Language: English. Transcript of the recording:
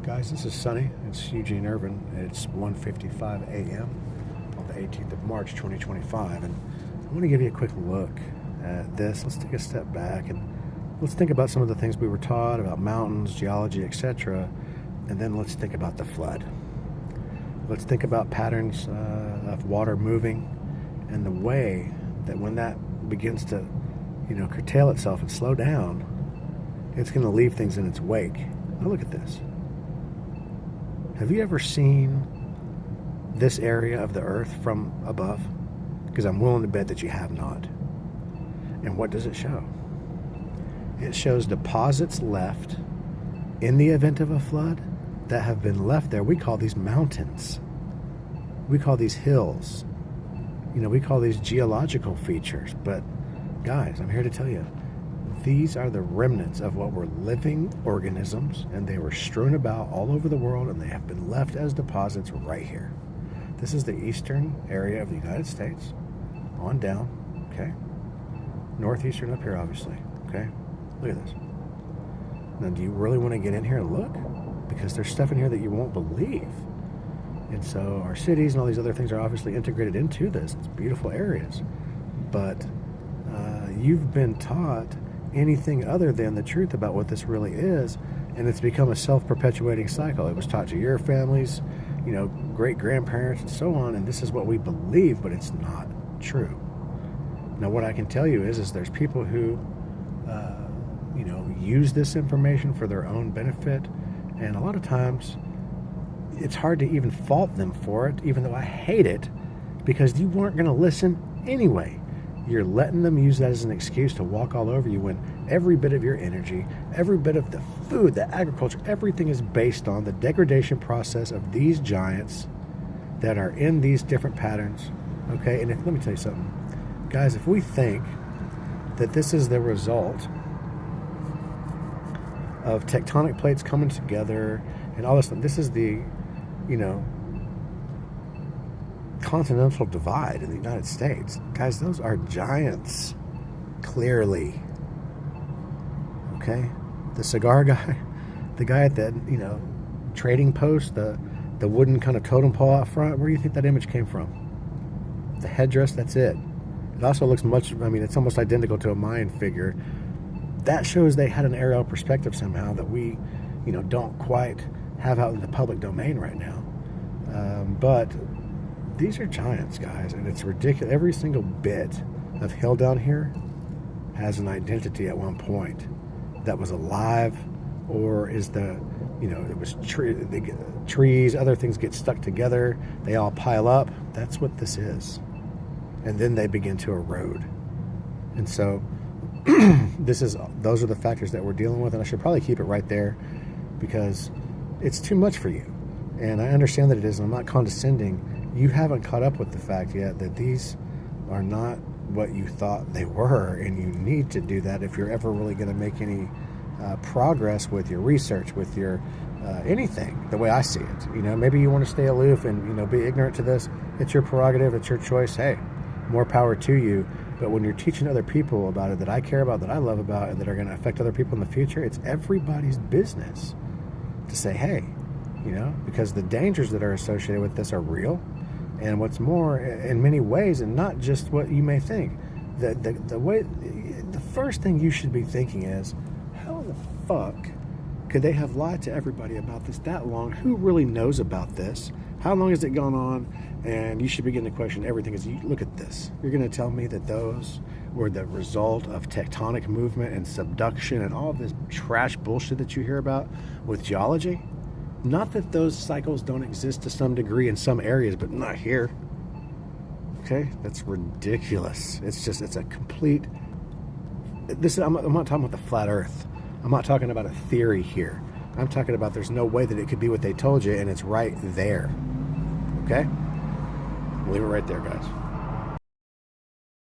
Guys, this is Sunny. It's Eugene Irvin. It's 1:55 a.m. on the 18th of March, 2025. And I want to give you a quick look at this. Let's take a step back and let's think about some of the things we were taught about mountains, geology, etc. And then let's think about the flood. Let's think about patterns of water moving and the way that when that begins to, curtail itself and slow down, it's going to leave things in its wake. Now look at this. Have you ever seen this area of the earth from above? Because I'm willing to bet that you have not. And what does it show? It shows deposits left in the event of a flood that have been left there. We call these mountains. We call these hills. We call these geological features. But guys, I'm here to tell you, these are the remnants of what were living organisms, and they were strewn about all over the world, and they have been left as deposits right here. This is the eastern area of the United States, on down, okay? Northeastern up here, obviously, okay? Look at this. Now, do you really want to get in here and look? Because there's stuff in here that you won't believe. And so our cities and all these other things are obviously integrated into this. It's beautiful areas. But you've been taught anything other than the truth about what this really is, and it's become a self-perpetuating cycle. It was taught to your families, great-grandparents and so on, and this is what we believe, but it's not true. Now what I can tell you is there's people who use this information for their own benefit, and a lot of times it's hard to even fault them for it, even though I hate it, because you weren't going to listen anyway. You're letting them use that as an excuse to walk all over you when every bit of your energy, every bit of the food, the agriculture, everything is based on the degradation process of these giants that are in these different patterns. Okay, and let me tell you something. Guys, if we think that this is the result of tectonic plates coming together and all this is the, continental divide in the United States. Guys, those are giants, clearly. Okay? The cigar guy, the guy at the, trading post, the wooden kind of totem pole out front, where do you think that image came from? The headdress, that's it. It also looks it's almost identical to a Mayan figure. That shows they had an aerial perspective somehow that we, don't quite have out in the public domain right now. But these are giants, guys, and it's ridiculous. Every single bit of hill down here has an identity at one point that was alive, or is it was trees, other things get stuck together, they all pile up. That's what this is. And then they begin to erode. And so those are the factors that we're dealing with, and I should probably keep it right there because it's too much for you. And I understand that it is, and I'm not condescending. You haven't caught up with the fact yet that these are not what you thought they were, and you need to do that if you're ever really going to make any progress with your research, with your anything, the way I see it. Maybe you want to stay aloof and, be ignorant to this. It's your prerogative. It's your choice. Hey, more power to you. But when you're teaching other people about it that I care about, that I love about, and that are going to affect other people in the future, it's everybody's business to say, hey, because the dangers that are associated with this are real. And what's more, in many ways, and not just what you may think, the first thing you should be thinking is, how the fuck could they have lied to everybody about this that long? Who really knows about this? How long has it gone on? And you should begin to question everything. Look at this. You're going to tell me that those were the result of tectonic movement and subduction and all this trash bullshit that you hear about with geology? Not that those cycles don't exist to some degree in some areas, but not here. Okay? That's ridiculous. It's a complete... I'm not talking about the flat earth. I'm not talking about a theory here. I'm talking about there's no way that it could be what they told you, and it's right there. Okay? We'll leave it right there, guys.